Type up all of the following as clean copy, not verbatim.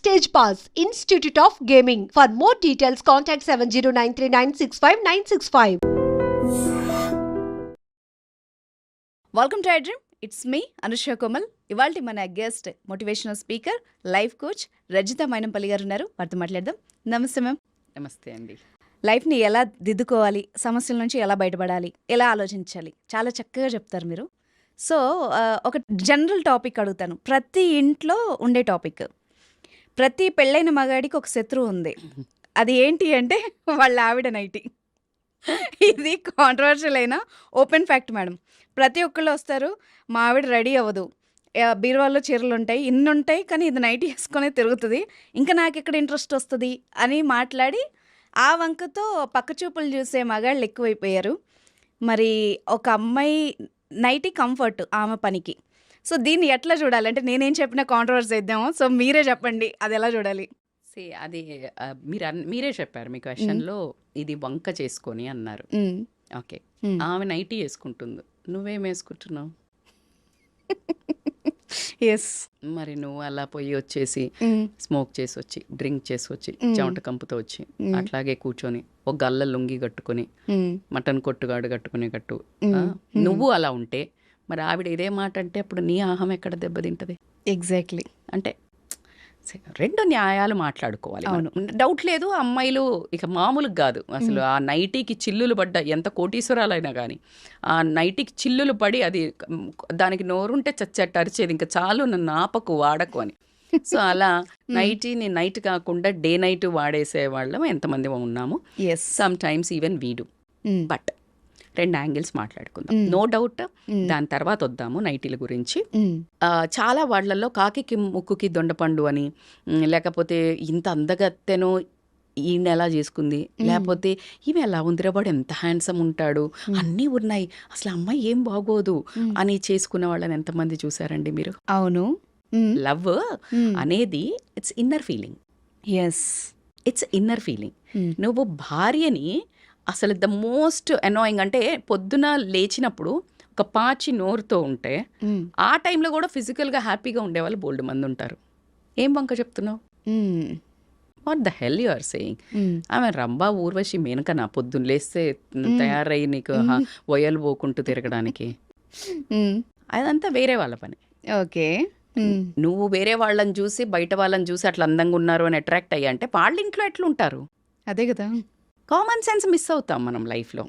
Stage Pass, Institute of Gaming. For more details, contact 709396596. Welcome to I dream. It's me Anusha Komal. ఇవాళ మన guest motivational speaker, life coach Rajitha Mynampally గారు ఉన్నారు. వారితో మాట్లాడదాం. నమస్తే మ్యామ్. నమస్తే అండి. లైఫ్ని ఎలా దిద్దుకోవాలి, సమస్యల నుంచి ఎలా బయటపడాలి, ఎలా ఆలోచించాలి, చాలా చక్కగా చెప్తారు మీరు. సో ఒక జనరల్ టాపిక్ అడుగుతాను. ప్రతి ఇంట్లో ఉండే టాపిక్. ప్రతి పెళ్ళైన మగాడికి ఒక శత్రువు ఉంది. అది ఏంటి అంటే వాళ్ళ ఆవిడ నైటీ. ఇది కాంట్రవర్షియల్ అయినా ఓపెన్ ఫ్యాక్ట్ మేడం. ప్రతి ఒక్కళ్ళు వస్తారు, మా ఆవిడ రెడీ అవ్వదు, బీరువాల్లో చీరలు ఉంటాయి, ఇన్ని ఉంటాయి, కానీ ఇది నైటీ వేసుకొని తిరుగుతుంది, ఇంకా నాకు ఇక్కడ ఇంట్రెస్ట్ వస్తుంది అని మాట్లాడి ఆ వంకతో పక్కచూపులు చూసే మగాళ్ళు ఎక్కువైపోయారు. మరి ఒక అమ్మాయి నైటీ కంఫర్ట్ ఆమె పనికి. సో దీన్ని ఎట్లా చూడాలి? అంటే నేనేం చెప్పినా కాంట్రవర్సీ అయిద్దామో, సో మీరే చెప్పండి అది ఎలా చూడాలి. అది మీరే చెప్పారు మీ క్వశ్చన్లో, ఇది వంక చేసుకొని అన్నారు. ఓకే, ఆమె నైటీ వేసుకుంటుంది, నువ్వేం వేసుకుంటున్నావు? ఎస్. మరి నువ్వు అలా పోయి వచ్చేసి స్మోక్ చేసి వచ్చి, డ్రింక్ చేసి వచ్చి, చెమట కంపుతో వచ్చి అట్లాగే కూర్చొని ఒక గల్ల లుంగి కట్టుకొని, మటన్ కొట్టుగాడు కట్టుకునేటట్టు నువ్వు అలా ఉంటే మరి ఆవిడ ఇదే మాట అంటే అప్పుడు నీ ఆహం ఎక్కడ దెబ్బతింటది? ఎగ్జాక్ట్లీ. అంటే రెండు న్యాయాలు మాట్లాడుకోవాలి. అవును, డౌట్ లేదు. అమ్మాయిలు ఇక మామూలుగా కాదు అసలు. ఆ నైటీకి చిల్లులు పడ్డ ఎంత కోటీశ్వరాలైనా కానీ ఆ నైటీకి చిల్లులు పడి అది దానికి నోరుంటే చచ్చట్టు అరిచేది, ఇంకా చాలు నన్ను ఆపకు వాడకు అని. సో అలా నైటీని నైట్ కాకుండా డే నైట్ వాడేసే వాళ్ళం ఎంతమంది ఉన్నాము. సమ్ టైమ్స్ ఈవెన్ వీడు. బట్ రెండు యాంగిల్స్ మాట్లాడుకుందాం, నో డౌట్. దాని తర్వాత వద్దాము నైటీల గురించి. చాలా వాళ్ళల్లో కాకి ముక్కుకి దొండపండు అని, లేకపోతే ఇంత అందగత్తెను ఈయన ఎలా చేసుకుంది, లేకపోతే ఈమె ఎలా ఉందిరా, వాడు ఎంత హ్యాండ్సమ్ ఉంటాడు, అన్నీ ఉన్నాయి, అసలు అమ్మాయి ఏం బాగోదు అని చేసుకున్న వాళ్ళని ఎంతమంది చూసారండి మీరు? అవును. లవ్ అనేది it's inner feeling. Yes, it's inner feeling. నువ్వు భార్యని అసలు ద మోస్ట్ అనాయింగ్ అంటే పొద్దున లేచినప్పుడు ఒక పాచి నోరుతో ఉంటే ఆ టైంలో కూడా ఫిజికల్గా హ్యాపీగా ఉండేవాళ్ళు బోల్డ్ మంది ఉంటారు. ఏం వంక చెప్తున్నావు? What the hell you are saying? ఆమె రంభా ఊర్వశి మేనకనా పొద్దున్న లేస్తే తయారయ్యి నీకు వయలు పోకుంటూ తిరగడానికి? అదంతా వేరే వాళ్ళ పని. ఓకే. నువ్వు వేరే వాళ్ళని చూసి బయట వాళ్ళని చూసి అట్లా అందంగా ఉన్నారు అని అట్రాక్ట్ అయ్యా అంటే వాళ్ళ ఇంట్లో ఎట్లుంటారు? అదే కదా, కామన్ సెన్స్ మిస్ అవుతాం మనం లైఫ్లో,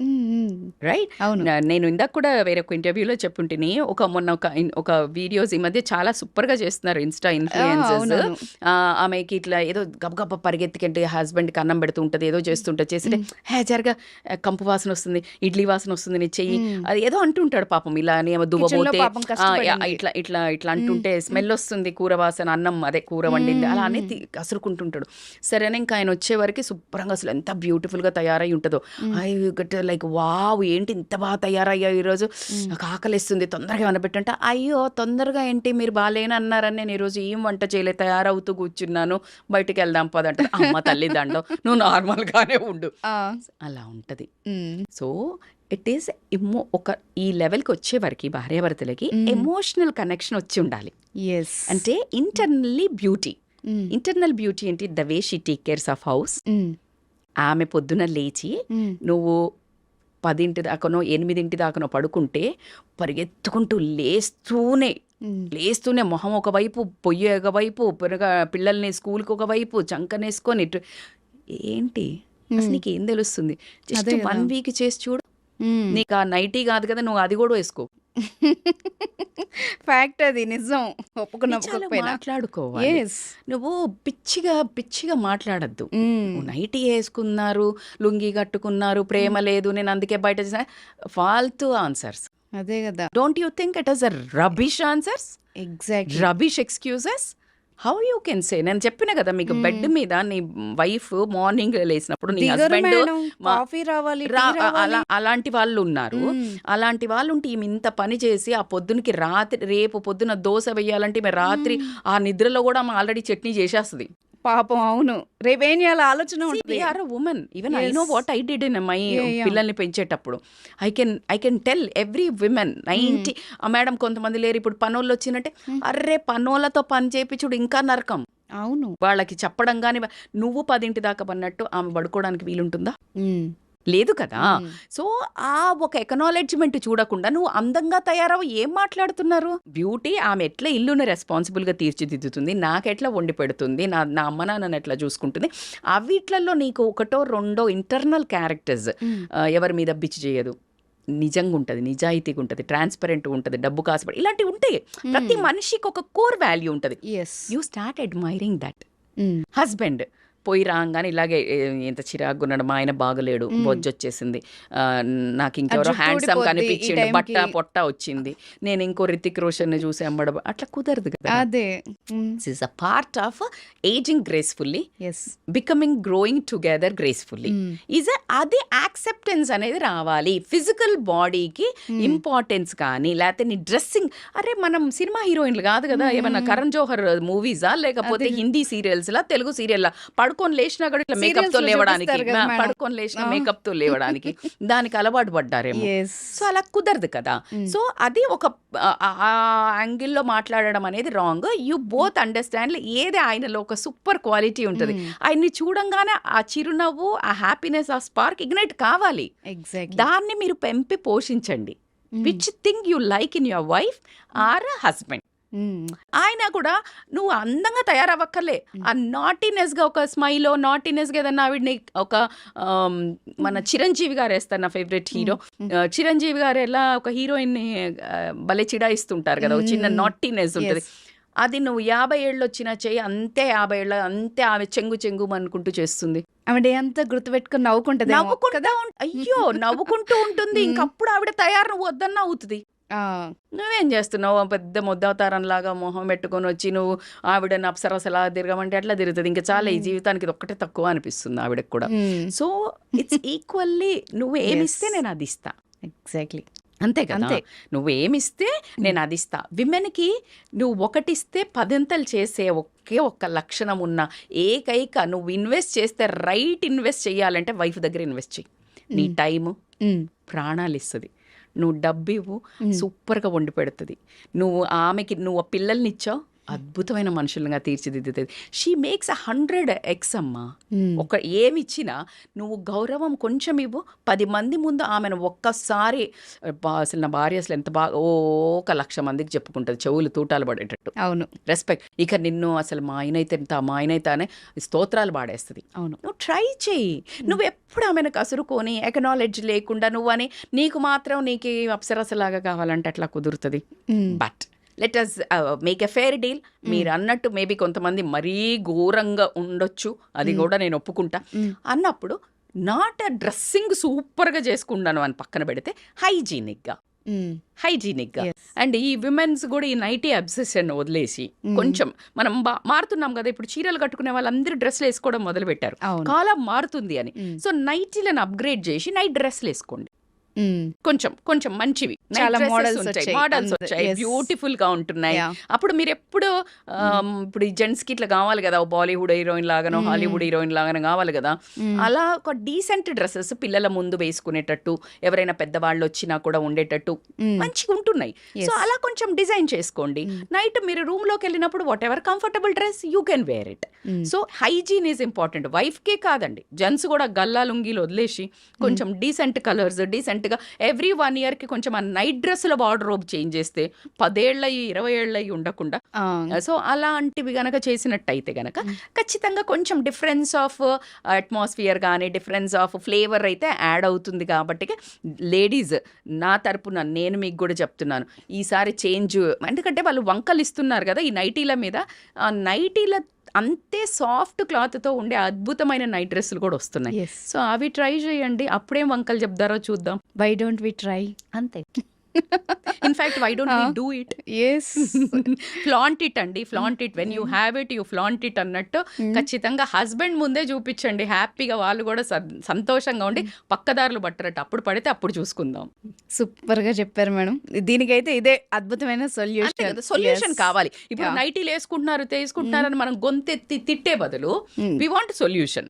రైట్? అవును. నేను ఇందాక కూడా వేరే ఒక ఇంటర్వ్యూలో చెప్పుంటిని, మొన్న ఒక వీడియోస్ ఈ మధ్య చాలా సూపర్గా చేస్తున్నారు ఇన్స్టా ఇన్ఫ్లుయెన్సర్స్. ఆమెకి ఇట్లా ఏదో గబగబ పరిగెత్తికంటే హస్బెండ్కి అన్నం పెడుతూ ఉంటుంది, ఏదో చేస్తుంటుంది, చేస్తుంటే జరగా కంపు వాసన వస్తుంది, ఇడ్లీ వాసన వస్తుంది, నీ చెయ్యి అది ఏదో అంటుంటాడు పాపం. ఇలా ఏమో దువ్వబోతే ఇట్లా ఇట్లా ఇట్లా అంటుంటే స్మెల్ వస్తుంది, కూర వాసన, అన్నం అదే కూర వండింది అలా అనేది కసురుకుంటుంటాడు. సరేనా, ఇంకా ఆయన వచ్చేవరకు శుభ్రంగా అసలు ఎంత బ్యూటిఫుల్గా తయారై ఉంటుందో, ఐ గట్ లైక్ వావ్ ఏంటి ఇంత బాగా తయారయ్యా ఈరోజు, నాకు ఆకలిస్తుంది తొందరగా ఏమైనా పెట్టంటే, అయ్యో తొందరగా ఏంటి మీరు బాగాలేని అన్నారని నేను ఈరోజు ఏం వంట చేయలే, తయారవుతూ కూర్చున్నాను, బయటికి వెళ్దాం పదంటే అమ్మ తల్లి దండం నువ్వు నార్మల్గానే ఉండు, అలా ఉంటుంది. సో ఇట్ ఈస్ ఒక ఈ లెవెల్కి వచ్చేవరకు భార్యాభర్తలకి ఎమోషనల్ కనెక్షన్ వచ్చి ఉండాలి. అంటే ఇంటర్నల్లీ బ్యూటీ. ఇంటర్నల్ బ్యూటీ ఏంటి? The way she take cares of house. ఆమె పొద్దున లేచి నువ్వు 10 దాకానో 8 దాకానో పడుకుంటే పరిగెత్తుకుంటూ లేస్తూనే మొహం ఒకవైపు, పొయ్యి ఒకవైపు, పిల్లల్ని స్కూల్కి ఒకవైపు చంకనేసుకొని ఏంటి అసలు నీకు ఏం తెలుస్తుంది? జస్ట్ 1 వీక్ చేసి చూడు, నీకు ఆ నైటీ కాదు కదా, నువ్వు అది కూడా వేసుకో. ఫ్యాక్ట్, అది నిజం. మాట్లాడుకోవాలి. నువ్వు పిచ్చిగా మాట్లాడద్దు. నైటీ వేసుకున్నారు, లుంగి కట్టుకున్నారు, ప్రేమ లేదు, నేను అందుకే బయట ఫాల్తూ ఆన్సర్స్. అదే కదా. Don't you think it is a rubbish answers? Exactly. Rubbish excuses. How you can say? నేను చెప్పిన కదా మీకు, బెడ్ మీద నీ వైఫ్ మార్నింగ్ లేసినప్పుడు నీ హస్బెండ్ అలాంటి వాళ్ళు ఉన్నారు. అలాంటి వాళ్ళు ఉంటే ఈమె ఇంత పని చేసి ఆ పొద్దునకి రేపు పొద్దున దోశ వేయాలంటే ఈమె రాత్రి ఆ నిద్రలో కూడా ఆమె ఆల్రెడీ చట్నీ చేసేస్తుంది. పాపం అవును. రేపేం చేయాలో ఆలోచన ఉంటుంది. Or women even I know what I did in my పిల్లల్ని పెంచేటప్పుడు I can tell every women 90 madam కొంతమంది లేరు ఇప్పుడు పనోళ్ళు వచ్చినట్టే అర్రే పనోళ్ళతో పని చేయించుడు ఇంకా నరకం. అవును. వాళ్ళకి చెప్పడం కానీ నువ్వు 10 దాకా పన్నట్టు ఆమె పడుకోవడానికి వీలుంటుందా? లేదు కదా. సో ఆ ఒక ఎకనాలెడ్జ్మెంట్ చూడకుండా నువ్వు అందంగా తయారవు ఏం మాట్లాడుతున్నారు? బ్యూటీ ఆమె ఎట్లా ఇల్లుని రెస్పాన్సిబుల్గా తీర్చిదిద్దుతుంది, నాకెట్లా వండి పెడుతుంది, నా అమ్మ నాన్నని ఎట్లా చూసుకుంటుంది, అవిట్లలో నీకు ఒకటో రెండో ఇంటర్నల్ క్యారెక్టర్స్ ఎవరి మీద బిచ్చి చేయదు, నిజంగా ఉంటుంది, నిజాయితీగా ఉంటుంది, ట్రాన్స్పరెంట్ ఉంటుంది, డబ్బు కాసుపడి ఇలాంటివి ఉంటాయి. ప్రతి మనిషికి ఒక కోర్ వాల్యూ ఉంటుంది. You start admiring that. Husband పోయి రాగానే ఇలాగే ఎంత చిరాకు ఉన్నాడు, మా ఆయన బాగలేడు, బొజ్జొచ్చేసింది, నాకు ఇంకెవరో హ్యాండ్సమ్ కనిపించింది, బట్ట పొట్ట వచ్చింది, నేను ఇంకో రితిక్ రోషన్ ని చూసి అమ్మడం, అట్లా కుదరదు కదా. అదే is a part of ageing gracefully, becoming growing together gracefully. అది యాక్సెప్టెన్స్ అనేది రావాలి. ఫిజికల్ బాడీకి ఇంపార్టెన్స్ కానీ లేకపోతే నీ డ్రెస్సింగ్, అరే మనం సినిమా హీరోయిన్లు కాదు కదా, ఏమన్నా కరణ్ జోహర్ మూవీసా లేకపోతే హిందీ సీరియల్స్ లా తెలుగు సీరియల్ పడుకొని లేచినా కూడా ఇట్లా మేకప్ తో లేవడానికి, పడుకొని లేచిన మేకప్ తో లేవడానికి దానికి అలవాటు పడ్డారేమో. సో అలా కుదరదు కదా. సో అది ఒక యాంగిల్లో మాట్లాడడం అనేది రాంగ్. యూ బోత్ అండర్స్టాండ్ ఏదే ఆయనలో ఒక సూపర్ క్వాలిటీ ఉంటుంది, ఆయన్ని చూడంగానే ఆ చిరునవ్వు, ఆ హ్యాపీనెస్, ఆ స్పార్క్ ఇగ్నైట్ కావాలి. దాన్ని మీరు పెంపి పోషించండి. Which thing you like in your wife or husband. ఆయన కూడా నువ్వు అందంగా తయారవ్వక్కర్లే, ఆ నాటీనెస్ గా ఒక స్మైలో నాటీనెస్ గా ఏదన్నా ఆవిడ్ని ఒక మన చిరంజీవి గారు వేస్తారు, నా ఫేవరెట్ హీరో చిరంజీవి గారు ఎలా ఒక హీరోయిన్ ని భలే చిడాయిస్తుంటారు కదా, ఒక చిన్న నాటీనెస్ ఉంటుంది. అది నువ్వు 50 ఏళ్ళు వచ్చినా చెయ్యి అంతే, 50 ఏళ్ళ అంతే ఆమె చెంగు అనుకుంటూ చేస్తుంది. ఆవిడ అంతా గుర్తుపెట్టుకుని నవ్వుకుంటుంది, అయ్యో నవ్వుకుంటూ ఉంటుంది. ఇంకప్పుడు ఆవిడ తయారు నువ్వు వద్దన్నా అవుతుంది. నువ్వేం చేస్తున్నావు, పెద్ద ముద్దవతారం లాగా మొహం పెట్టుకొని వచ్చి నువ్వు ఆవిడని అప్సరసలా తిరగమంటే అట్లా తిరుగుతుంది. ఇంకా చాలా ఈ జీవితానికి ఇది ఒక్కటే తక్కువ అనిపిస్తుంది ఆవిడకి కూడా. సో ఇట్స్ ఈక్వల్లీ నువ్వు ఏమిస్తే నేను అది ఇస్తా. ఎగ్జాక్ట్లీ అంతే కదా. నువ్వేమిస్తే నేను అది ఇస్తా. విమెన్కి నువ్వు ఒకటిస్తే 10 చేసే ఒకే ఒక్క లక్షణం ఉన్న ఏకైక, నువ్వు ఇన్వెస్ట్ చేస్తే రైట్ ఇన్వెస్ట్ చేయాలంటే వైఫ్ దగ్గర ఇన్వెస్ట్ చెయ్యి. నీ టైము ప్రాణాలు ఇస్తుంది. నువ్వు డబ్బు ఇవ్వు, సూపర్గా వండి పెడుతుంది. నువ్వు ఆమెకి నువ్వు పిల్లల్ని ఇచ్చావు, అద్భుతమైన మనుషులుగా తీర్చిదిద్దుతుంది. షీ మేక్స్ 100x అమ్మా. ఒక ఏమిచ్చినా నువ్వు గౌరవం కొంచెం ఇవ్వు, 10 మంది ముందు ఆమెను ఒక్కసారి అసలు నా భార్య అసలు ఎంత బాగా 1,00,000 మందికి చెప్పుకుంటుంది, చెవులు తూటాలు పడేటట్టు. అవును, రెస్పెక్ట్. ఇక నిన్ను అసలు మా ఆయనైతే ఎంత, మా ఆయనైతే అనే స్తోత్రాలు పాడేస్తుంది. అవును, నువ్వు ట్రై చెయ్యి. నువ్వు ఎప్పుడు ఆమెను కసురుకొని ఎకనాలెడ్జ్ లేకుండా నువ్వు అని నీకు మాత్రం నీకు అప్సరసలాగా కావాలంటే అట్లా కుదురుతుంది. But let us make a fair deal. మీరు అన్నట్టు మేబీ కొంతమంది మరీ ఘోరంగా ఉండొచ్చు, అది కూడా నేను ఒప్పుకుంటా. అన్నప్పుడు నాట్ డ్రెస్సింగ్ సూపర్గా చేసుకుంటాను అని పక్కన పెడితే హైజీనిక్గా అండ్ ఈ విమెన్స్ కూడా ఈ నైటీ అబ్సెషన్ వదిలేసి కొంచెం మనం మారుతున్నాం కదా. ఇప్పుడు చీరలు కట్టుకునే వాళ్ళందరూ డ్రెస్లు వేసుకోవడం మొదలు పెట్టారు, కాలం మారుతుంది అని. సో నైటీలను అప్గ్రేడ్ చేసి నైట్ డ్రెస్లు వేసుకోండి. కొంచెం మంచివి మోడల్స్ వచ్చాయి, బ్యూటిఫుల్ గా ఉంటున్నాయి. అప్పుడు మీరు ఎప్పుడు ఇప్పుడు ఈ జెంట్స్ కి ఇట్లా కావాలి కదా, బాలీవుడ్ హీరోయిన్ లాగానో హాలీవుడ్ హీరోయిన్ లాగానో కావాలి కదా. అలా ఒక డీసెంట్ డ్రెస్సెస్ పిల్లల ముందు వేసుకునేటట్టు, ఎవరైనా పెద్దవాళ్ళు వచ్చినా కూడా ఉండేటట్టు మంచిగా ఉంటున్నాయి. సో అలా కొంచెం డిజైన్ చేసుకోండి. నైట్ మీరు రూమ్ లోకి వెళ్ళినప్పుడు whatever comfortable dress you can wear it. So hygiene is important. Wife కే కాదండి, జెంట్స్ కూడా గల్లా లుంగీలు వదిలేసి కొంచెం డీసెంట్ కలర్స్, డీసెంట్ గా ఎవ్రీ 1 year కి కొంచెం ఆ నైట్ డ్రెస్సుల వార్డ్రోబ్ చేంజ్ చేస్తే 10 ఏళ్ళయి 20 ఏళ్ళయి ఉండకుండా. సో అలాంటివి గనక చేసినట్టయితే గనక ఖచ్చితంగా కొంచెం డిఫరెన్స్ ఆఫ్ అట్మాస్ఫియర్ కానీ డిఫరెన్స్ ఆఫ్ ఫ్లేవర్ అయితే యాడ్ అవుతుంది. కాబట్టి లేడీస్ నా తరపున నేను మీకు కూడా చెప్తున్నాను, ఈసారి చేంజ్. ఎందుకంటే వాళ్ళు వంకలు ఇస్తున్నారు కదా ఈ నైటీల మీద. ఆ నైటీల అంతే సాఫ్ట్ క్లాత్తో ఉండే అద్భుతమైన నైట్ డ్రెస్సులు కూడా వస్తున్నాయి. సో అవి ట్రై చేయండి, అప్పుడేం వంకలు చెప్తారో చూద్దాం. Why don't we try? అంతే. In fact why don't we do it? Yes. Flaunt it అండి, flaunt it. When you have it you flaunt it అన్నట్టు ఖచ్చితంగా హస్బెండ్ ముందే చూపించండి. హ్యాపీగా వాళ్ళు కూడా సంతోషంగా ఉండి పక్కదారులు పట్టరట. అప్పుడు పడితే అప్పుడు చూసుకుందాం. సూపర్ గా చెప్పారు మేడం. దీనికైతే ఇదే అద్భుతమైన సొల్యూషన్ కావాలి. ఇప్పుడు నైటీలు వేసుకుంటున్నారు తీసుకుంటున్నారని మనం గొంతెత్తి తిట్టే బదులు వి వాంట్ సొల్యూషన్.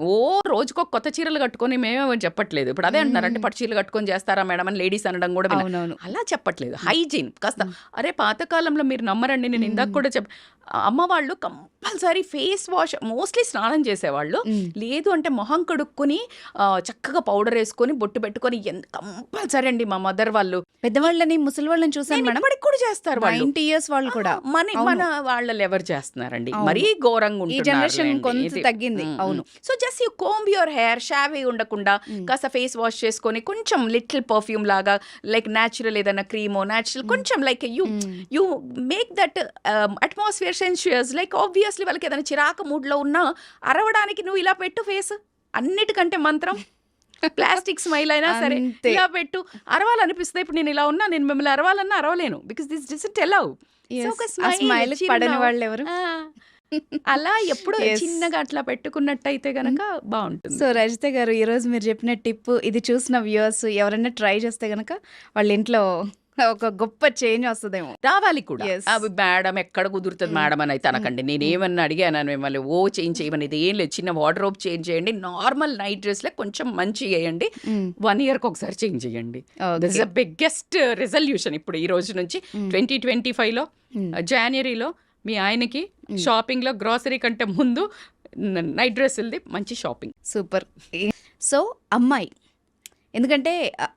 ఓ రోజుకో కొత్త చీరలు కట్టుకొని మేమేమో చెప్పట్లేదు. ఇప్పుడు అదే అంటున్నారు, అంటే పట్టు చీరలు కట్టుకొని చేస్తారా మేడం అని లేడీస్ అనడం కూడా అలా చెప్పట్లేదు. హైజీన్ కాస్త, అరే పాతకాలంలో మీరు నమ్మరండి, నేను ఇందాక కూడా అమ్మ వాళ్ళు కంపల్సరీ ఫేస్ వాష్, మోస్ట్లీ స్నానం చేసేవాళ్ళు. లేదు అంటే మొహం కడుక్కొని చక్కగా పౌడర్ వేసుకొని బొట్టు పెట్టుకొని కంపల్సరీ అండి. మా మదర్ వాళ్ళు పెద్దవాళ్ళని ముసలి వాళ్ళని చూసాను మేడం, ఇప్పటికి కూడా చేస్తారు. 90 years వాళ్ళు కూడా. మన వాళ్ళు ఎవరు చేస్తున్నారండి, మరీ ఘోరంగా ఈ జనరేషన్ కొంచెం తగ్గింది. అవును. So just you comb your hair, షావీ ఉండకుండా కాస్త ఫేస్ వాష్ చేసుకొని కొంచెం లిటిల్ పర్ఫ్యూమ్ లాగా, లైక్ న్యాచురల్ ఏదైనా క్రీమో న్యాచురల్ కొంచెం like you make that atmosphere sensuous. Like obviously వాళ్ళకి ఏదైనా చిరాకు మూడ్లో ఉన్నా అరవడానికి నువ్వు ఇలా పెట్టు ఫేస్. అన్నిటికంటే మంత్రం ప్లాస్టిక్ స్మైల్ అయినా సరే ఇలా పెట్టు, అరవాలనిపిస్తుంది. ఇప్పుడు నేను ఇలా ఉన్నా, నేను మిమ్మల్ని అరవాలన్నా అరవలేను, బికాస్ దిస్ డజంట్ అలౌ. పడని వాళ్ళు ఎవరు అలా ఎప్పుడు చిన్నగా అట్లా పెట్టుకున్నట్టయితే గనక బాగుంటుంది. సో రజిత గారు, ఈరోజు మీరు చెప్పిన టిప్ ఇది చూసిన వ్యూవర్స్ ఎవరైనా ట్రై చేస్తే గనక వాళ్ళ ఇంట్లో ఒక గొప్ప చేంజ్ వస్తుందేమో. రావాలి కూడా. అవి మేడం ఎక్కడ కుదురుతుంది మేడం అని అయితే అనకండి. నేను ఏమన్నా అడిగాను మిమ్మల్ని ఓ చేంజ్ చేయమని, ఇది ఏం లేదు, చిన్న వార్డ్రోబ్ చేంజ్ చేయండి, నార్మల్ నైట్ డ్రెస్ లో కొంచెం మంచి వేయండి, 1 year ఒకసారి చేంజ్ చేయండి. This is the biggest resolution. ఇప్పుడు ఈ రోజు నుంచి 2025లో జనవరిలో మీ ఆయనకి షాపింగ్ లో గ్రాసరీ కంటే ముందు నైట్ డ్రెస్ వెళ్ది మంచి షాపింగ్. సూపర్. సో అమ్మాయి, ఎందుకంటే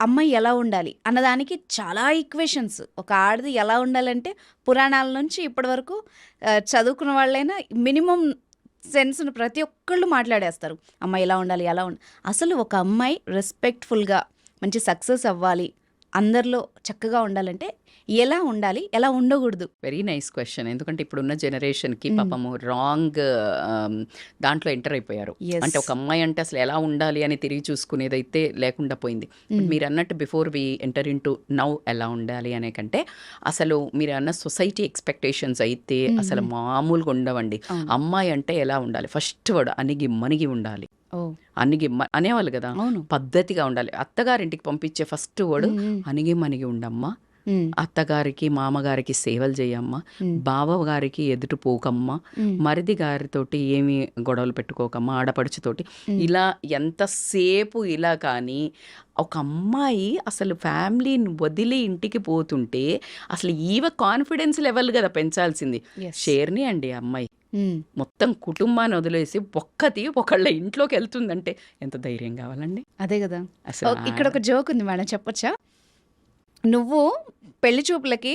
అమ్మాయి ఎలా ఉండాలి అన్నదానికి చాలా ఈక్వేషన్స్. ఒక ఆడది ఎలా ఉండాలంటే పురాణాల నుంచి ఇప్పటి వరకు చదువుకున్న వాళ్ళైనా మినిమం సెన్స్ను ప్రతి ఒక్కళ్ళు మాట్లాడేస్తారు. అమ్మాయి ఎలా ఉండాలి, ఎలా అసలు ఒక అమ్మాయి రెస్పెక్ట్ఫుల్గా మంచి సక్సెస్ అవ్వాలి, అందరిలో చక్కగా ఉండాలంటే ఎలా ఉండాలి, ఎలా ఉండకూడదు? Very nice question. ఎందుకంటే ఇప్పుడున్న జనరేషన్కి పాపము రాంగ్ దాంట్లో ఎంటర్ అయిపోయారు. అంటే ఒక అమ్మాయి అంటే అసలు ఎలా ఉండాలి అని తిరిగి చూసుకునేదైతే లేకుండా పోయింది. మీరు అన్నట్టు before we enter into now ఎలా ఉండాలి అనే కంటే అసలు మీరు అన్న సొసైటీ ఎక్స్పెక్టేషన్స్ అయితే అసలు మామూలుగా ఉండవండి. అమ్మాయి అంటే ఎలా ఉండాలి, ఫస్ట్ వర్డ్ అణిగి మణిగి ఉండాలి. అణిగి అనేవాళ్ళు కదా, పద్ధతిగా ఉండాలి. అత్తగారింటికి పంపించే ఫస్ట్ వర్డ్ అణిగి మణిగి ఉండమ్మా, అత్తగారికి మామగారికి సేవలు చేయమ్మా, బావగారికి ఎదుటి పోకమ్మా, మరిది గారితోటి ఏమి గొడవలు పెట్టుకోకమ్మా, ఆడపడుచుతోటి. ఇలా ఎంతసేపు ఇలా. కానీ ఒక అమ్మాయి అసలు ఫ్యామిలీని వదిలి ఇంటికి పోతుంటే అసలు కాన్ఫిడెన్స్ లెవెల్ కదా పెంచాల్సింది. షేర్ని అండి అమ్మాయి మొత్తం కుటుంబాన్ని వదిలేసి ఒకళ్ళ ఇంట్లోకి వెళ్తుందంటే ఎంత ధైర్యం కావాలండి. అదే కదా. అసలు ఇక్కడ ఒక జోక్ ఉంది మేడం, చెప్పొచ్చా? నువ్వు పెళ్లి చూపులకి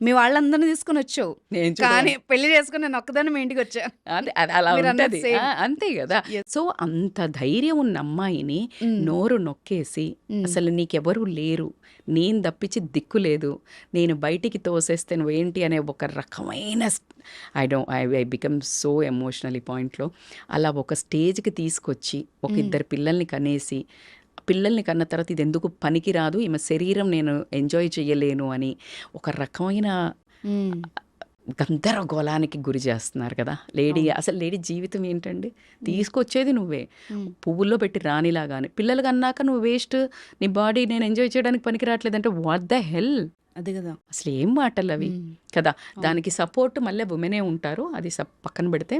మీ వాళ్ళందరినీ తీసుకుని వచ్చావు, కానీ పెళ్లి చేసుకుని నేను ఒక్కదాన్ని మీ ఇంటికి వచ్చా. అలా ఉంటది, అంతే కదా. సో అంత ధైర్యం ఉన్న అమ్మాయిని నోరు నొక్కేసి అసలు నీకెవరు లేరు, నేను తప్పించి దిక్కు లేదు, నేను బయటికి తోసేస్తే నువ్వేంటి అనే ఒక రకమైన ఐ బికమ్ సో ఎమోషనల్ ఈ పాయింట్లో. అలా ఒక స్టేజ్కి తీసుకొచ్చి ఒక 2 పిల్లల్ని కనేసి, పిల్లల్ని కన్న తర్వాత ఇది ఎందుకు పనికిరాదు, ఈమె శరీరం నేను ఎంజాయ్ చేయలేను అని ఒక రకమైన గందరగోళానికి గురి చేస్తున్నారు కదా లేడీ. అసలు లేడీ జీవితం ఏంటండి, తీసుకొచ్చేది నువ్వే, పువ్వుల్లో పెట్టి రానిలాగానే. పిల్లలు కన్నాక నువ్వు వేస్ట్, నీ బాడీ నేను ఎంజాయ్ చేయడానికి పనికి రావట్లేదంటే వాట్ ద హెల్. అదే కదా, అసలు ఏం మాటలు అవి కదా. దానికి సపోర్ట్ మళ్ళీ ఉమెనే ఉంటారు. అది పక్కన పెడితే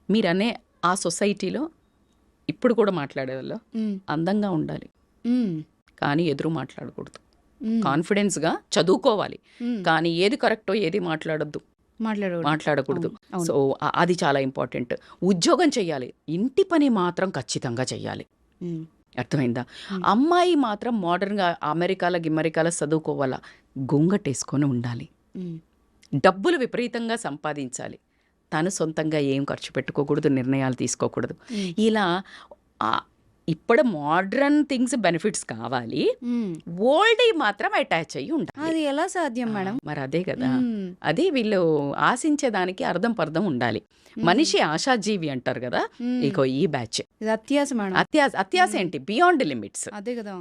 మీరనే ఆ సొసైటీలో ఇప్పుడు కూడా మాట్లాడేవాళ్ళు అందంగా ఉండాలి, కానీ ఎదురు మాట్లాడకూడదు. కాన్ఫిడెన్స్గా చదువుకోవాలి, కానీ ఏది కరెక్టో ఏది మాట్లాడకూడదు. సో అది చాలా ఇంపార్టెంట్. ఉద్యోగం చేయాలి, ఇంటి పని మాత్రం ఖచ్చితంగా చేయాలి. అర్థమైందా? అమ్మాయి మాత్రం మోడర్న్గా అమెరికాలో చదువుకోవాలా, గొంగటేసుకొని ఉండాలి, డబ్బులు విపరీతంగా సంపాదించాలి, తను సొంతంగా ఏం ఖర్చు పెట్టుకోకూడదు, నిర్ణయాలు తీసుకోకూడదు. ఇలా ఇప్పుడు మోడ్రన్ థింగ్స్ బెనిఫిట్స్ కావాలి, ఓల్డ్ మాత్రం అటాచ్ అయ్యి ఉండాలి. అది ఎలా సాధ్యం మేడం? మరి అదే కదా, అది వీళ్ళు ఆశించేదానికి అర్థం పర్థం ఉండాలి. మనిషి ఆశాజీవి అంటారు కదా, ఇక ఈ బ్యాచ్ ఇది అత్యాస మేడం. అత్యాస ఏంటి, బియాండ్ లిమిట్స్. అదే కదా.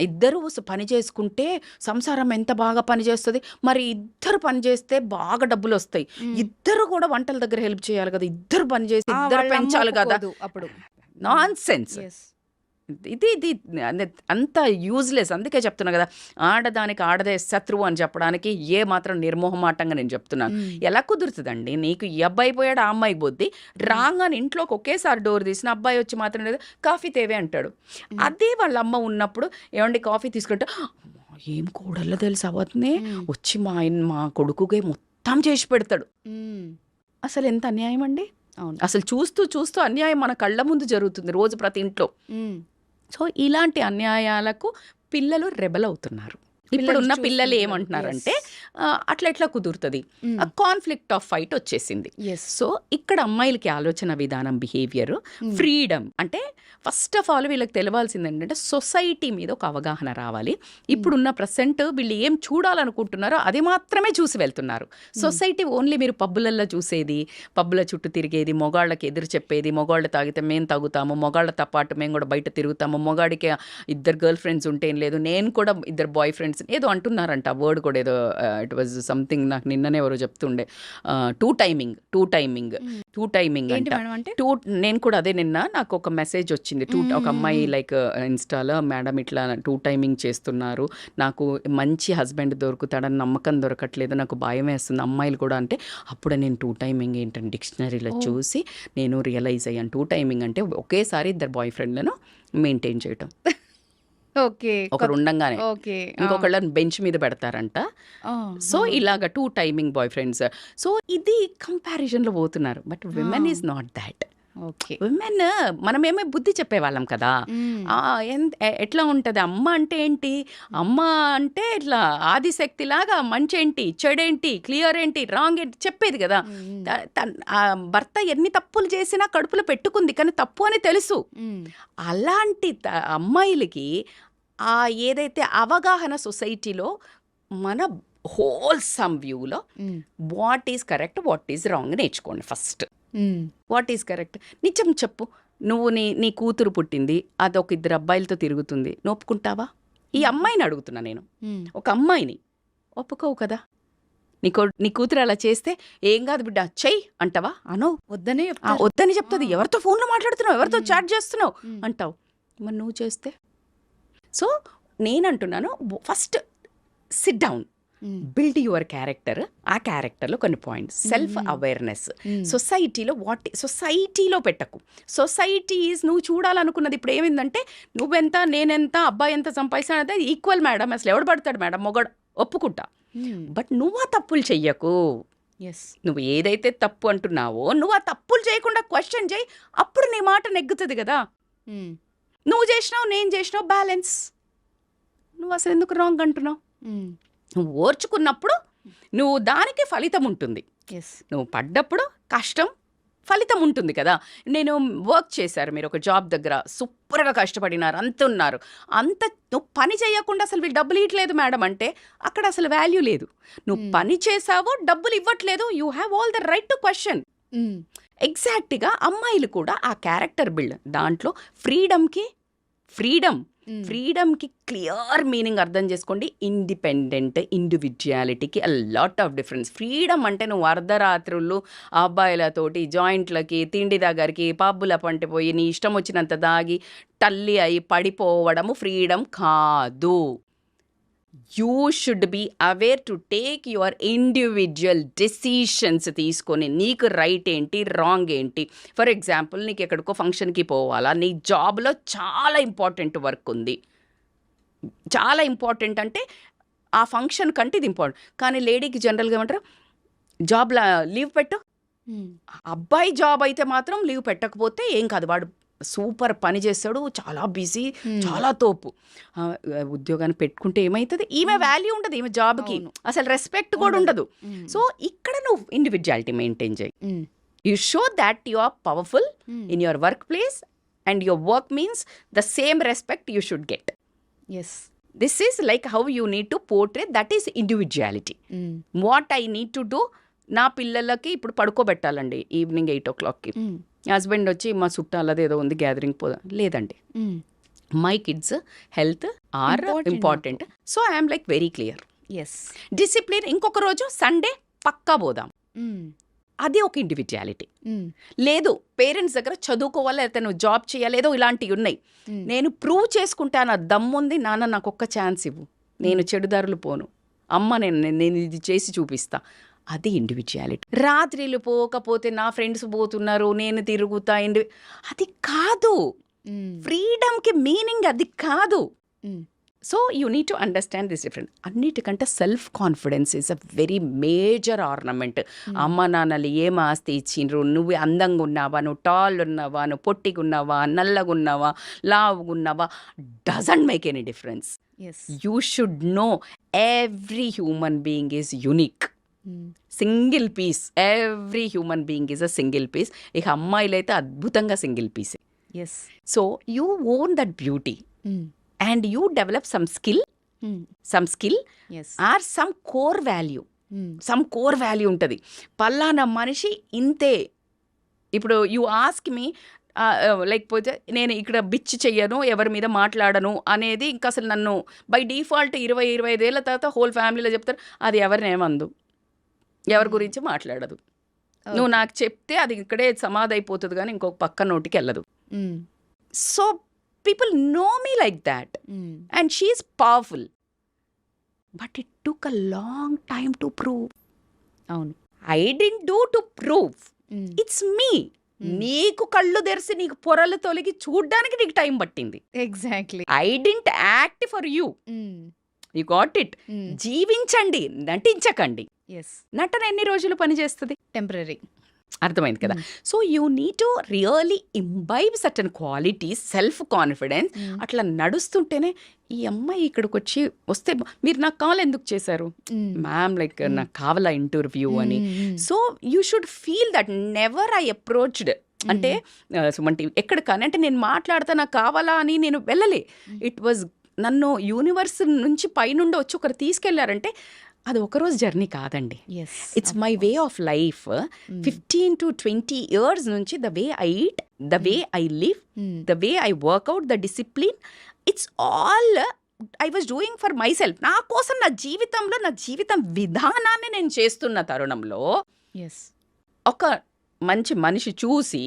ఇద్దరు పని చేసుకుంటే సంసారం ఎంత బాగా పని చేస్తుంది. మరి ఇద్దరు పని చేస్తే బాగా డబ్బులు వస్తాయి. ఇద్దరు కూడా వంటల దగ్గర హెల్ప్ చేయాలి కదా, ఇద్దరు పని చేసి ఇద్దరు పెంచాలి కదా. అప్పుడు నాన్ సెన్స్ ఇది అంత యూజ్లెస్. అందుకే చెప్తున్నా కదా, ఆడదానికి ఆడదే శత్రువు అని చెప్పడానికి ఏ మాత్రం నిర్మోహమాటంగా నేను చెప్తున్నాను. ఎలా కుదురుతుందండి? నీకు ఈ అబ్బాయి పోయాడు, ఆ అమ్మాయి బొద్ది రాంగ్ అని ఇంట్లోకి ఒకేసారి డోర్ తీసిన అబ్బాయి వచ్చి మాత్రం లేదు కాఫీ తేవే అంటాడు. అదే వాళ్ళ అమ్మ ఉన్నప్పుడు ఏమండి కాఫీ తీసుకుంటే ఏం కూడల్లో తెలుసు అవతనే వచ్చి మా కొడుకుగా మొత్తం చేసి పెడతాడు. అసలు ఎంత అన్యాయం అండి. అసలు చూస్తూ చూస్తూ అన్యాయం మన కళ్ళ ముందు జరుగుతుంది రోజు ప్రతి ఇంట్లో. సో ఇలాంటి అన్యాయాలకు పిల్లలు రెబల్ అవుతున్నారు. ఇప్పుడున్న పిల్లలు ఏమంటున్నారంటే అట్లా ఎట్లా కుదురుతుంది, కాన్ఫ్లిక్ట్ ఆఫ్ ఫైట్ వచ్చేసింది. సో ఇక్కడ అమ్మాయిలకి ఆలోచన విధానం, బిహేవియర్, ఫ్రీడమ్ అంటే ఫస్ట్ ఆఫ్ ఆల్ వీళ్ళకి తెలవాల్సింది ఏంటంటే సొసైటీ మీద ఒక అవగాహన రావాలి. ఇప్పుడున్న ప్రెసెంట్ వీళ్ళు ఏం చూడాలనుకుంటున్నారో అది మాత్రమే చూసి వెళ్తున్నారు. సొసైటీ ఓన్లీ మీరు పబ్బులల్లో చూసేది, పబ్బుల చుట్టూ తిరిగేది, మొగాళ్ళకి ఎదురు చెప్పేది, మొగాళ్ళు తాగితే మేము తాగుతాము, మొగాళ్ళతో పాటు మేము కూడా బయట తిరుగుతాము, మొగాడికి 2 గర్ల్ ఫ్రెండ్స్ ఉంటే ఏం లేదు, నేను కూడా 2 బాయ్ ఫ్రెండ్స్ ఏదో అంటున్నారంట. వర్డ్ కూడా ఏదో ఇట్ వాజ్ సంథింగ్, నాకు నిన్ననే ఎవరో చెప్తుండే, టూ టైమింగ్ అంటే నేను కూడా అదే నిన్న నాకు ఒక మెసేజ్ వచ్చింది. ఒక అమ్మాయి లైక్ ఇన్స్టాలో, మేడం ఇట్లా 2 టైమింగ్ చేస్తున్నారు, నాకు మంచి హస్బెండ్ దొరుకుతాడని నమ్మకం దొరకట్లేదు, నాకు భయం వేస్తుంది అమ్మాయిలు కూడా. అంటే అప్పుడు నేను 2 టైమింగ్ ఏంటంటే డిక్షనరీలో చూసి నేను రియలైజ్ అయ్యాను. 2 టైమింగ్ అంటే ఒకేసారి 2 బాయ్ ఫ్రెండ్లను మెయింటైన్ చేయటం. ఓకే, ఒకరు ఉండంగానే ఇంకొకళ్ళని బెంచ్ మీద పెడతారంట. సో ఇలాగ 2 టైమింగ్ బాయ్ ఫ్రెండ్స్. సో ఇది కంపారిజన్లో పోతున్నారు. But women is not that. Women మనమేమో బుద్ధి చెప్పేవాళ్ళం కదా. ఎట్లా ఉంటుంది అమ్మ అంటే ఏంటి, అమ్మ అంటే ఇట్లా ఆదిశక్తి లాగా మంచి ఏంటి, చెడేంటి, క్లియర్ ఏంటి, రాంగ్ ఏంటి చెప్పేది కదా. భర్త ఎన్ని తప్పులు చేసినా కడుపులో పెట్టుకుంది కానీ తప్పు అని తెలుసు. అలాంటి అమ్మాయిలకి ఏదైతే అవగాహన సొసైటీలో మన హోల్సమ్ వ్యూలో what is correct, what is wrong నేర్చుకోండి ఫస్ట్. వాట్ ఈజ్ కరెక్ట్ నిజం చెప్పు. నువ్వు నీ కూతురు పుట్టింది, అదొక 2 అబ్బాయిలతో తిరుగుతుంది, నువ్వు ఒప్పుకుంటావా? ఈ అమ్మాయిని అడుగుతున్నా నేను, ఒక అమ్మాయిని ఒప్పుకోవు కదా. నీ కూతురు అలా చేస్తే ఏం కాదు బిడ్డ చెయ్యి అంటావా? అనవు, వద్దని చెప్తుంది. ఎవరితో ఫోన్లో మాట్లాడుతున్నావు, ఎవరితో చాట్ చేస్తున్నావు అంటావు. మరి నువ్వు చేస్తే? సో నేనంటున్నాను, first sit down, build your character. ఆ క్యారెక్టర్లో కొన్ని పాయింట్స్, సెల్ఫ్ అవేర్నెస్. సొసైటీలో పెట్టకు. సొసైటీ ఈజ్ నువ్వు చూడాలనుకున్నది. ఇప్పుడు ఏమైందంటే నువ్వెంత నేనెంత అబ్బాయి ఎంత సంపాదిస్తానంటే ఈక్వల్ మేడం. అసలు ఎవడు పడతాడు మేడం, మొగడు ఒప్పుకుంటా. బట్ నువ్వు ఆ తప్పులు చెయ్యకు. నువ్వు ఏదైతే తప్పు అంటున్నావో నువ్వు ఆ తప్పులు చేయకుండా క్వశ్చన్ చేయి, అప్పుడు నీ మాట నెగ్గుతుంది కదా. నువ్వు చేసినావు, నేను చేసినావు, బ్యాలెన్స్. నువ్వు అసలు ఎందుకు రాంగ్ అంటున్నావు? నువ్వు ఓర్చుకున్నప్పుడు నువ్వు దానికి ఫలితం ఉంటుంది. నువ్వు పడ్డప్పుడు కష్టం ఫలితం ఉంటుంది కదా. నేను వర్క్ చేశారు, మీరు ఒక జాబ్ దగ్గర సూపర్గా కష్టపడినారు, అంత ఉన్నారు, అంత నువ్వు పని చేయకుండా అసలు వీళ్ళు డబ్బులు ఇవ్వట్లేదు మేడం అంటే అక్కడ అసలు వాల్యూ లేదు. నువ్వు పని చేసావో డబ్బులు ఇవ్వట్లేదు, you have all the right to question. ఎగ్జాక్ట్గా అమ్మాయిలు కూడా ఆ క్యారెక్టర్ బిల్డ్ దాంట్లో ఫ్రీడమ్కి క్లియర్ మీనింగ్ అర్థం చేసుకోండి. ఇండిపెండెంట్ ఇండివిజువాలిటీకి a lot of difference. Freedom అంటే నువ్వు అర్ధరాత్రులు అబ్బాయిలతోటి జాయింట్లకి, తిండి దగ్గరికి, పబ్బుల పంటిపోయి నీ ఇష్టం వచ్చినంత దాగి తల్లి అయి పడిపోవడము ఫ్రీడమ్ కాదు. You should be aware to take your individual decisions తీసుకొని నీకు రైట్ ఏంటి, రాంగ్ ఏంటి. ఫర్ ఎగ్జాంపుల్ నీకు ఎక్కడికో ఫంక్షన్కి పోవాలా, నీ జాబ్లో చాలా ఇంపార్టెంట్ వర్క్ ఉంది, చాలా ఇంపార్టెంట్ అంటే ఆ ఫంక్షన్ కంటే ఇది ఇంపార్టెంట్. కానీ లేడీకి జనరల్గా ఏమంటారు, జాబ్లో లీవ్ పెట్టు. అబ్బాయి జాబ్ అయితే మాత్రం లీవ్ పెట్టకపోతే ఏం కాదు, వాడు సూపర్ పని చేస్తాడు, చాలా బిజీ, చాలా తోపు. ఉద్యోగాన్ని పెట్టుకుంటే ఏమవుతుంది, ఈమె వాల్యూ ఉండదు, ఈమె జాబ్కి అసలు రెస్పెక్ట్ కూడా ఉండదు. సో ఇక్కడ నువ్వు ఇండివిజువాలిటీ మెయింటైన్ చేయి. You show that you are powerful in your workplace and your work means the same respect you should get. Yes. This is like how you need to portray, that is individuality. What I need to do, నా పిల్లలకి ఇప్పుడు పడుకోబెట్టాలండి evening 8 o'clockకి. Husband వచ్చి మా చుట్టాలది ఏదో ఉంది gathering పోదాం లేదండి. My kids health are important. So I'm like very clear. Yes. Discipline ఇంకొక రోజు సండే పక్కా పోదాం, అది ఒక ఇండివిజువాలిటీ. లేదు పేరెంట్స్ దగ్గర చదువుకోవాలి, లేకపోతే నువ్వు జాబ్ చేయాలి, ఏదో ఇలాంటివి ఉన్నాయి. నేను ప్రూవ్ చేసుకుంటా, నా దమ్ముంది, నాన్న నాకు ఒక్క ఛాన్స్ ఇవ్వు, నేను చెడుదారులు పోను, అమ్మ నేను ఇది చేసి చూపిస్తా, అది ఇండివిజువాలిటీ. రాత్రిలు పోకపోతే నా ఫ్రెండ్స్ పోతున్నారు నేను తిరుగుతా, అది కాదు. ఫ్రీడమ్కి మీనింగ్ అది కాదు. So you need to understand this different. అన్నిటికంటే self confidence is a very major ornament. అమ్మ నాన్నలు ఏం ఆస్తి ఇచ్చిండ్రు, నువ్వు అందంగా ఉన్నావా, నువ్వు టాల్ ఉన్నావా, నువ్వు పొట్టిగా ఉన్నావా, నల్లగా ఉన్నావా, లావుగా ఉన్నావా, doesn't make any difference. You should know every human being is unique. Single piece. Every human being is a single piece. ఇక అమ్మాయిలు అయితే అద్భుతంగా సింగిల్ పీసే. So you own that beauty and you develop some skill or some core value. some core value ఉంటుంది. పల్లానా మనిషి ఇంతే. ఇప్పుడు you ask me లేకపోతే నేను ఇక్కడ బిచ్ చెయ్యను, ఎవరి మీద మాట్లాడను అనేది ఇంకా అసలు నన్ను బై డిఫాల్ట్ 20-25 ఏళ్ళ తర్వాత హోల్ ఫ్యామిలీలో చెప్తారు, అది ఎవరినేమందు, ఎవరి గురించి మాట్లాడదు. నువ్వు నాకు చెప్తే అది ఇక్కడే సమాధి అయిపోతుంది కానీ ఇంకొక పక్క నోటికి వెళ్ళదు. So people know me like that. And she is powerful. But it took a long time to prove. I didn't do to prove. It's me. నీకు కళ్ళు తెరిసి నీకు పొరలు తొలగి చూడ్డానికి నీకు టైం పట్టింది. Exactly. I didn't act for you. You got it. జీవించండి, నటించకండి. నటన ఎన్ని రోజులు పనిచేస్తుంది? టెంపరరీ. అర్థమైంది కదా. So you need to really imbibe certain qualities, self confidence. అట్లా నడుస్తుంటేనే ఈ అమ్మాయి ఇక్కడికి వచ్చి వస్తే మీరు నాకు కాల్ ఎందుకు చేశారు మ్యామ్, లైక్ నాకు కావాలా ఇంటర్వ్యూ అని. So you should feel that. Never I approached అంటే సుమన్ టీవీ ఎక్కడ కానీ అంటే నేను మాట్లాడతా నాకు కావాలా అని నేను వెళ్ళలే. ఇట్ వాజ్ నన్ను యూనివర్స్ నుంచి పైనుండి వచ్చి ఒకరు తీసుకెళ్లారంటే అది ఒకరోజు జర్నీ కాదండి. It's my way of life. 15 to 20 years నుంచి the way I eat, the way I live, the way I workout, the discipline, it's all I was doing for myself. నా కోసం, నా జీవితంలో, నా జీవితం విధానాన్ని నేను చేస్తున్న తరుణంలో ఒక మంచి మనిషి చూసి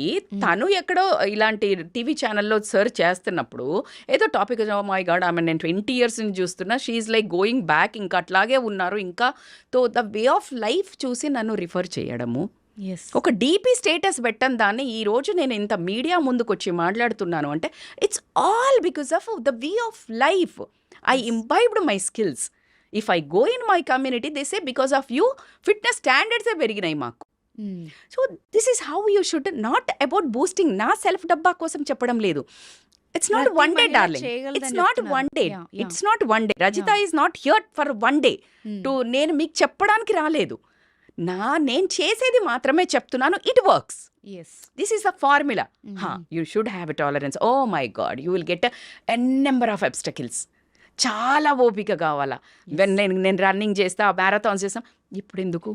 తను ఎక్కడో ఇలాంటి టీవీ ఛానల్లో సర్చ్ చేస్తున్నప్పుడు ఏదో టాపిక్, మై గాడ్ ఆమె నేను 20 years నుంచి చూస్తున్నా, షీఈ్ లైక్ గోయింగ్ బ్యాక్, ఇంకా అట్లాగే ఉన్నారు ఇంకా. తో ద వే ఆఫ్ లైఫ్ చూసి నన్ను రిఫర్ చేయడము, ఒక డీపీ స్టేటస్ పెట్టని దాన్ని ఈ రోజు నేను ఇంత మీడియా ముందుకు వచ్చి మాట్లాడుతున్నాను అంటే it's all because of the way of life. I imbibed my skills. If I go in my community they say because of you fitness స్టాండర్డ్సే పెరిగినాయి మాకు. So this is how you should. Not about boosting, నా self డబ్బా కోసం చెప్పడం లేదు. It's not one day darling. It's not one day. It's not one day. Rajitha is not here for one day to నేను మీకు చెప్పడానికి రాలేదు. నేను చేసేది మాత్రమే చెప్తున్నాను. It works. This is a formula. You should have a tolerance. Oh my God, you will get a number of obstacles. చాలా ఓపిక కావాలా. నేను రన్నింగ్ చేస్తా, మ్యారథాన్స్ చేస్తాం, ఇప్పుడు ఎందుకు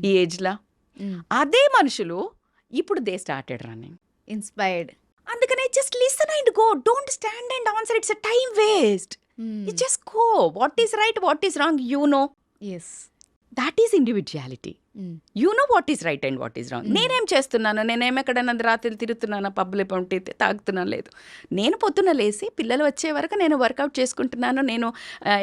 ఈ ఏజ్లా? అదే మనుషులు ఇప్పుడు దే స్టార్టెడ్ రన్నింగ్, ఇన్స్పైర్డ్. అందుకనే just listen and go. Don't stand and answer. It's a time waste. You just go. What is right, what is wrong, you know. That is individuality. You know what is right and what is wrong. నేనేం చేస్తున్నాను, నేనేం ఎక్కడైనా రాత్రి తిరుగుతున్నాను, పబ్బులు పంటి తాగుతున్నాను, లేదు. నేను పొద్దున్న లేసి పిల్లలు వచ్చే వరకు నేను వర్కౌట్ చేసుకుంటున్నాను, నేను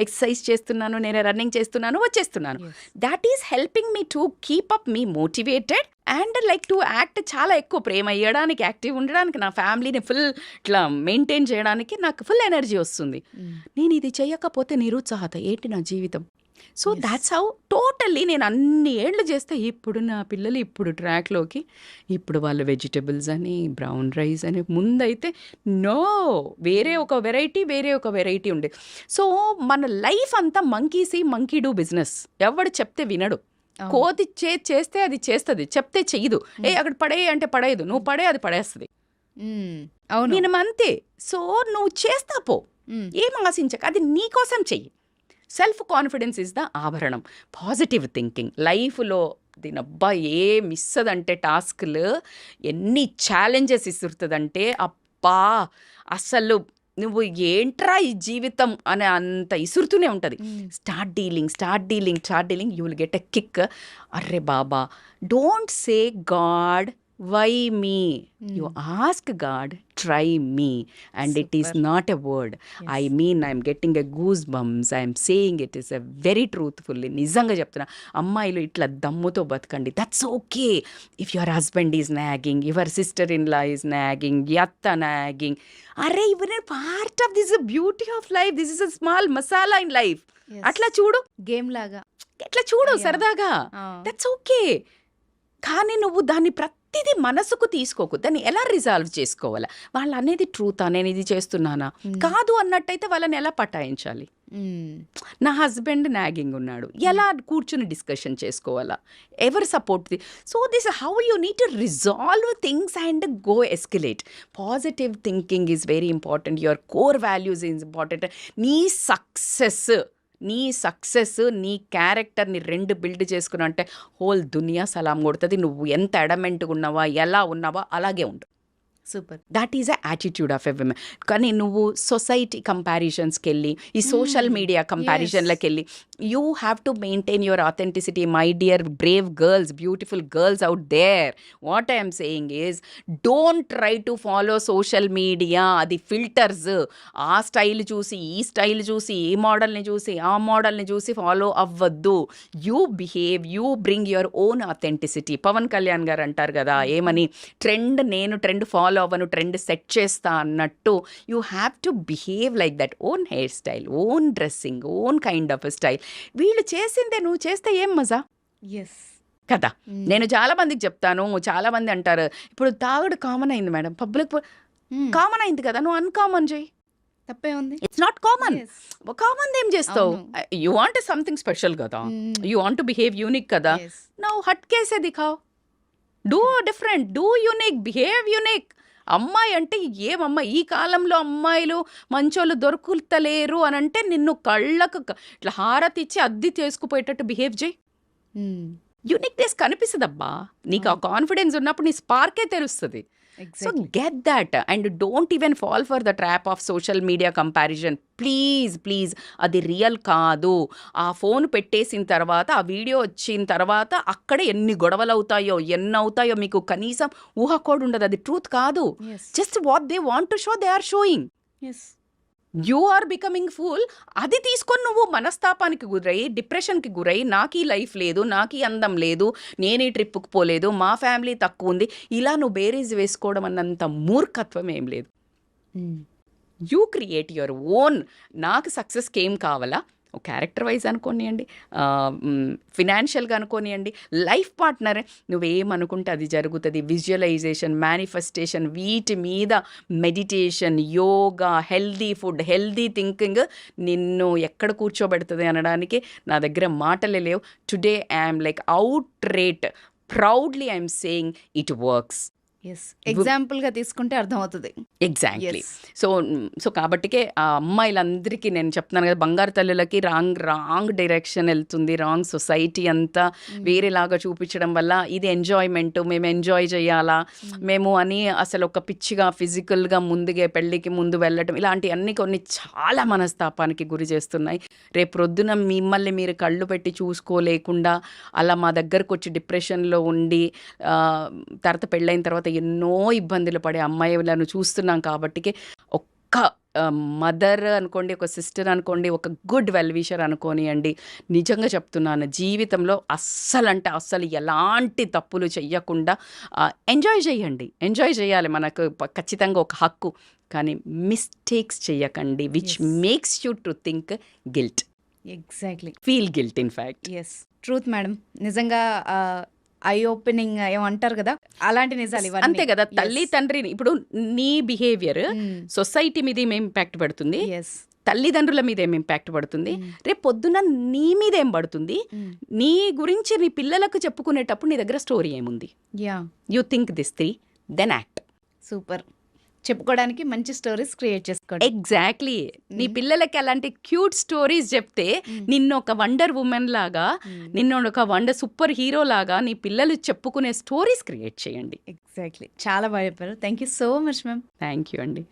ఎక్సర్సైజ్ చేస్తున్నాను, నేను రన్నింగ్ చేస్తున్నాను, వచ్చేస్తున్నాను. That is helping me to keep up me motivated and like to act. చాలా ఎక్కువ ప్రేమ ఇవ్వడానికి, యాక్టివ్ ఉండడానికి, నా ఫ్యామిలీని ఫుల్ ఇట్లా మెయింటైన్ చేయడానికి నాకు ఫుల్ ఎనర్జీ వస్తుంది. నేను ఇది చేయకపోతే నిరుత్సాహత ఏంటి నా జీవితం. సో దాట్స్ హౌ టోటల్లీ నేను అన్ని ఏళ్ళు చేస్తే ఇప్పుడు నా పిల్లలు ఇప్పుడు ట్రాక్లోకి, ఇప్పుడు వాళ్ళు వెజిటబుల్స్ అని, బ్రౌన్ రైస్ అని, ముందైతే నో వేరే ఒక వెరైటీ ఉండే. సో మన లైఫ్ అంతా మంకీ డూ బిజినెస్. ఎవడు చెప్తే వినడు. కోతి చేస్తే అది చేస్తుంది, చెప్తే చెయ్యదు. అక్కడ పడే అంటే పడేయదు, నువ్వు పడే అది పడేస్తుంది. అవును. నేను అంతే. సో నువ్వు చేస్తా పో, మ్మ్. ఏం ఆశించక, అది నీకోసం చెయ్యి. సెల్ఫ్ కాన్ఫిడెన్స్ ఇస్ ద ఆభరణం. పాజిటివ్ థింకింగ్ లైఫ్లో దీనబ్బా ఏ మిస్ అదంటే టాస్క్లు ఎన్ని ఛాలెంజెస్ ఇస్తుందంటే అబ్బా అసలు నువ్వు ఏంట్రా ఈ జీవితం అనే అంత ఇసురుతూనే ఉంటుంది. Start dealing you will get a kick. అర్రే బాబా, don't say god why me, you ask god try me, and it is not a word. I mean I'm getting a goose bumps, I'm saying it is a very truthfully. నిజంగా చెప్తున్నా, అమ్మాయిలు ఇట్లా దమ్ముతో బతకండి. That's okay. If your husband is nagging, your sister in law is nagging, యత్త nagging, అరే ఇవర్ part of this beauty of life, this is a small masala in life. అట్లా చూడు, గేమ్ లాగా ఎట్లా చూడు సరదాగా, దట్స్ ఓకే. కానీ నువ్వు దాన్ని ప్రతిదీ మనసుకు తీసుకోకు. దాన్ని ఎలా రిజాల్వ్ చేసుకోవాలా? వాళ్ళు అనేది ట్రూతా, నేను ఇది చేస్తున్నానా కాదు అన్నట్టయితే వాళ్ళని ఎలా పటాయించాలి? నా హస్బెండ్ నాగింగ్ ఉన్నాడు, ఎలా కూర్చుని డిస్కషన్ చేసుకోవాలా? ఎవరు support? So this how you need to resolve things and go escalate. Positive thinking is very important. Your core values is important. నీ సక్సెస్ నీ క్యారెక్టర్ని రెండు బిల్డ్ చేసుకున్నా అంటే హోల్ దునియా సలాం కొడుతుంది. నువ్వు ఎంత అడమెంట్గా ఉన్నావా, ఎలా ఉన్నావా అలాగే ఉండు. Super. That is a attitude of a women. కానీ నువ్వు సొసైటీ కంపారిజన్స్కి వెళ్ళి, ఈ సోషల్ మీడియా కంపారిజన్లకు వెళ్ళి, you have to maintain your authenticity. My dear brave girls, beautiful girls out there, what I'm saying is don't try to follow social media. అది filters. ఆ style చూసి, ఈ స్టైల్ చూసి, ఈ మోడల్ని చూసి, ఆ మోడల్ని చూసి ఫాలో అవ్వద్దు. You behave, you bring your own authenticity. Pawan Kalyan garu అంటారు కదా ఏమని, నేను ట్రెండ్ ఫాలో అవ్వను, ట్రెండ్ సెట్ చేస్తా అన్నట్టు. You have to behave like that. Own hairstyle, own dressing, own kind of style. వీళ్ళు చేసిందే నువ్వు చేస్తే ఏం మజా కదా. నేను చాలా మందికి చెప్తాను, చాలా మంది అంటారు ఇప్పుడు తాగుడు కామన్ అయింది మేడం, పబ్లిక్ కామన్ అయింది కదా, నువ్వు అన్కామన్ చేయి. తప్పే ఉంది. It's not common. కామన్ ఏం చేస్తావు? యూ వాంట్ సంథింగ్ స్పెషల్ కదా, you want to behave unique కదా. నువ్వు హట్ కేసే దిఖావ్, do different, do unique, behave unique. అమ్మాయి అంటే ఏమమ్మా, ఈ కాలంలో అమ్మాయిలు మంచోళ్ళు దొరుకుతలేరు అని అంటే నిన్ను కళ్ళకు ఇట్లా హారతి ఇచ్చి అద్దె చేసుకుపోయేటట్టు బిహేవ్ చేయి. యూనిక్నెస్ కనిపిస్తుందబ్బా. నీకు ఆ కాన్ఫిడెన్స్ ఉన్నప్పుడు నీ స్పార్కే తెలుస్తుంది. So get that and don't even fall for the trap of social media comparison. Please అది రియల్ కాదు. ఆ ఫోన్ పెట్టేసిన తర్వాత, ఆ వీడియో వచ్చిన తర్వాత అక్కడ ఎన్ని గొడవలు అవుతాయో, ఎన్ని అవుతాయో మీకు కనీసం ఊహకోడు ఉండదు. అది ట్రూత్ కాదు. Just what they want to show they are showing. You are becoming fool. అది తీసుకొని నువ్వు మనస్తాపానికి గురై, డిప్రెషన్కి గురై, నాకు ఈ లైఫ్ లేదు, నాకు ఈ అందం లేదు, నేను ఈ ట్రిప్కి పోలేదు, మా ఫ్యామిలీ తక్కువ ఉంది, ఇలా నువ్వు బేరీజ్ వేసుకోవడం అన్నంత మూర్ఖత్వం ఏం లేదు. You create your own. నాకు సక్సెస్కి ఏం కావాలా, క్యారెక్టర్ వైజ్ అనుకోనియండి, ఫినాన్షియల్గా అనుకోనియండి, లైఫ్ పార్ట్నర్, నువ్వేమనుకుంటే అది జరుగుతుంది. విజువలైజేషన్, మేనిఫెస్టేషన్, వీటి మీద meditation, yoga, healthy food, healthy thinking నిన్ను ఎక్కడ కూర్చోబెడుతుంది అనడానికి నా దగ్గర మాటలే లేవు. Today I'm like out rate proudly I'm saying it works. ఎగ్జాంపుల్గా తీసుకుంటే అర్థమవుతుంది. ఎగ్జాక్ట్లీ. సో కాబట్టికే ఆ అమ్మాయిలందరికీ నేను చెప్తున్నాను కదా, బంగారు తల్లులకి రాంగ్ డైరెక్షన్ వెళ్తుంది. రాంగ్ సొసైటీ అంతా వేరేలాగా చూపించడం వల్ల ఇది ఎంజాయ్మెంట్, మేము ఎంజాయ్ చేయాలా మేము అని అసలు ఒక పిచ్చిగా ఫిజికల్గా ముందుగా పెళ్ళికి ముందు వెళ్ళటం, ఇలాంటి అన్ని కొన్ని చాలా మనస్తాపానికి గురి చేస్తున్నాయి. రేపు ప్రొద్దున మిమ్మల్ని మీరు కళ్ళు పెట్టి చూసుకోలేకుండా అలా మా దగ్గరకు వచ్చి డిప్రెషన్లో ఉండి తర్వాత పెళ్ళైన తర్వాత ఎన్నో ఇబ్బందులు పడే అమ్మాయిలను చూస్తున్నాం. కాబట్టి ఒక్క మదర్ అనుకోండి, ఒక సిస్టర్ అనుకోండి, ఒక గుడ్ వెల్విషర్ అనుకోనియండి, నిజంగా చెప్తున్నాను, జీవితంలో అస్సలు ఎలాంటి తప్పులు చెయ్యకుండా ఎంజాయ్ చేయాలి. మనకు ఖచ్చితంగా ఒక హక్కు. కానీ మిస్టేక్స్ చెయ్యకండి which makes you to think guilt. Exactly. Feel guilt in fact. Truth madam. నిజంగా ఐ ఓపెనింగ్ ఏమంటారు కదా, అలాంటి నిజాలు ఇవన్నీ. అంతే కదా, తల్లి తండ్రిని ఇప్పుడు నీ బిహేవియర్ సొసైటీ మీద ఏం ఇంపాక్ట్ పడుతుంది, తల్లిదండ్రుల మీద ఏం ఇంపాక్ట్ పడుతుంది, రేపు పొద్దున నీ మీద ఏం పడుతుంది, నీ గురించి నీ పిల్లలకు చెప్పుకునేటప్పుడు నీ దగ్గర స్టోరీ ఏముంది. You think this 3 then act. Super. చెప్పుకోవడానికి మంచి స్టోరీస్ క్రియేట్ చేసుకోండి. ఎగ్జాక్ట్లీ. నీ పిల్లలకి అలాంటి క్యూట్ స్టోరీస్ చెప్తే నిన్ను ఒక వండర్ ఉమెన్ లాగా, నిన్ను ఒక సూపర్ హీరో లాగా నీ పిల్లలు చెప్పుకునే స్టోరీస్ క్రియేట్ చేయండి. ఎగ్జాక్ట్లీ, చాలా బాగా చెప్పారు. Thank you so much ma'am. Thank you అండి.